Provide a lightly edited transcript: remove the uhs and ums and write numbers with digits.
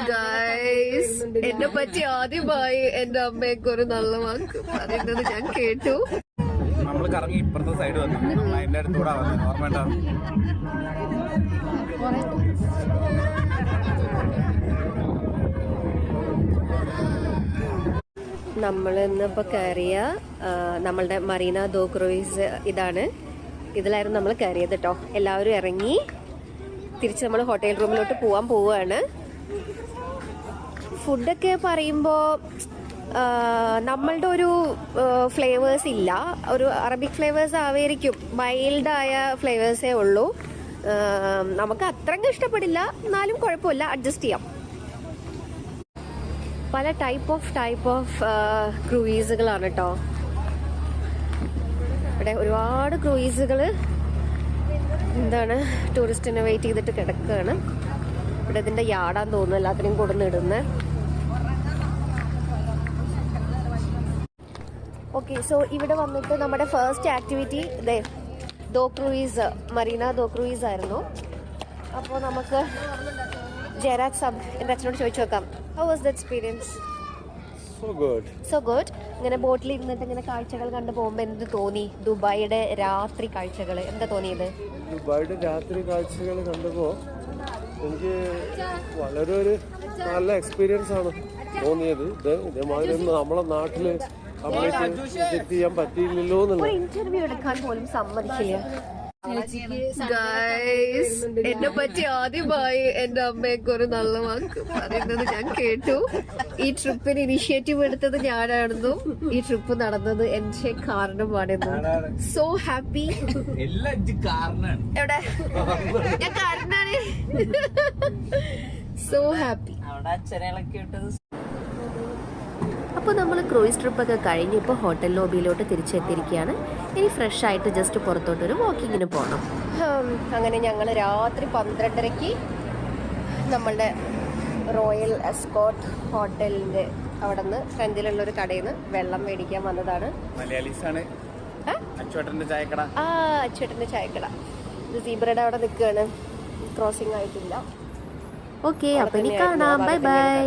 Guys, എന്നെ പറ്റി ആദ്യമായി എന്റെ അമ്മയൊക്കെ ഒരു നല്ല വാക്ക് പറയുന്നത് ഞാൻ കേട്ടു. നമ്മള് കറങ്ങി ഇപ്പുറത്തെ സൈഡ് വന്നു, അതിന്റെ അടുത്തൂടെ വന്നു. ഓർമ്മ നമ്മൾ ഇന്നിപ്പോ കയറിയ നമ്മളുടെ മറീന ദോ ക്രൂയിസ് ഇതാണ്. ഇതിലായിരുന്നു നമ്മൾ കയറിയത് കേട്ടോ. എല്ലാവരും ഇറങ്ങി തിരിച്ച് നമ്മൾ ഹോട്ടൽ റൂമിലോട്ട് പോവാണ്. ഫുഡൊക്കെ പറയുമ്പോൾ നമ്മളുടെ ഒരു ഫ്ലേവേഴ്സ് ഇല്ല, ഒരു അറബിക് ഫ്ലേവേഴ്സ് ആയിരിക്കും, മൈൽഡായ ഫ്ലേവേഴ്സേ ഉള്ളൂ. നമുക്ക് അത്രയ്ക്ക് ഇഷ്ടപ്പെടില്ല, എന്നാലും കുഴപ്പമില്ല, അഡ്ജസ്റ്റ് ചെയ്യാം. പല ടൈപ്പ് ഓഫ് ക്രൂയിസുകളാണ് കേട്ടോ ഇവിടെ. ഒരുപാട് ക്രൂയിസുകൾ എന്താണ് ടൂറിസ്റ്റിനെ വെയിറ്റ് ചെയ്തിട്ട് കിടക്കുകയാണ്. ഇവിടെ ഇതിന്റെ യാടാൻ തോന്നുന്നു എല്ലാത്തിനും കൊടുന്നിടുന്നത്. ഓക്കെ, സോ ഇവിടെ വന്നിട്ട് നമ്മുടെ ഫസ്റ്റ് ആക്ടിവിറ്റി ദോ ക്രൂയിസ്, മറീന ദോ ക്രൂയിസ് ആയിരുന്നു. അപ്പോൾ നമുക്ക് ജയരാജ് സാബ് എൻ്റെ അച്ഛനോട് ചോദിച്ചു നോക്കാം. How was the experience? So good. ഇങ്ങനെ ബോട്ടിൽ ഇരുന്നിട്ട് ഇങ്ങനെ കാഴ്ചകൾ കണ്ടു പോകുമ്പോൾ എന്ത് തോന്നി? ദുബായിയുടെ രാത്രി കാഴ്ചകൾ എന്താ തോന്നിയത്? ദുബായിയുടെ രാത്രി കാഴ്ചകൾ കണ്ടപ്പോൾ എനിക്ക് വളരെ ഒരു നല്ല എക്സ്പീരിയൻസ് ആണ് തോന്നിയത്. ഇതേമാതിരി നമ്മളെ നാട്ടില് കംപ്ലീറ്റ് ചെയ്യാൻ പറ്റിയില്ലല്ലോ എന്നുള്ള. ഇന്റർവ്യൂ എടുക്കാൻ പോലും സമ്മതിക്കില്ല. ഗൈസ്, എന്നെ പറ്റി ആദ്യമായി എന്റെ അമ്മയൊക്കെ ഒരു നല്ല വാക്ക് പറയുന്നത് ഞാൻ കേട്ടു. ഈ ട്രിപ്പിന് ഇനിഷ്യേറ്റീവ് എടുത്തത് ഞാനാണെന്നും ഈ ട്രിപ്പ് നടന്നത് എന്റെ കാരണമാണെന്നും. So happy. എവിടെ ഞാൻ കാരണാണ്. So happy. അപ്പോൾ നമ്മൾ ക്രൂയിസ് ട്രിപ്പൊക്കെ കഴിഞ്ഞ് ഇപ്പോൾ ഹോട്ടൽ ലോബിയിലോട്ട് തിരിച്ചെത്തിയിരിക്കുകയാണ്. ഇനി ഫ്രഷ് ആയിട്ട് ജസ്റ്റ് പുറത്തോട്ടൊരു വാക്കിങ്ങിന് പോകണം. അങ്ങനെ ഞങ്ങൾ രാത്രി 12:30 നമ്മളുടെ റോയൽ എസ്കോട്ട് ഹോട്ടലിൻ്റെ അവിടെ നിന്ന് ഫ്രണ്ടിലുള്ളൊരു കടയിൽ നിന്ന് വെള്ളം മേടിക്കാൻ വന്നതാണ്. അച്ചുവേട്ടൻ്റെ ചായക്കട. ഇത് സീബ്രയുടെ അവിടെ നിൽക്കുകയാണ്, ക്രോസിംഗ് ആയിട്ടില്ല. ഓക്കെ, അപ്പോൾ ഇനി കാണാം. Bye bye.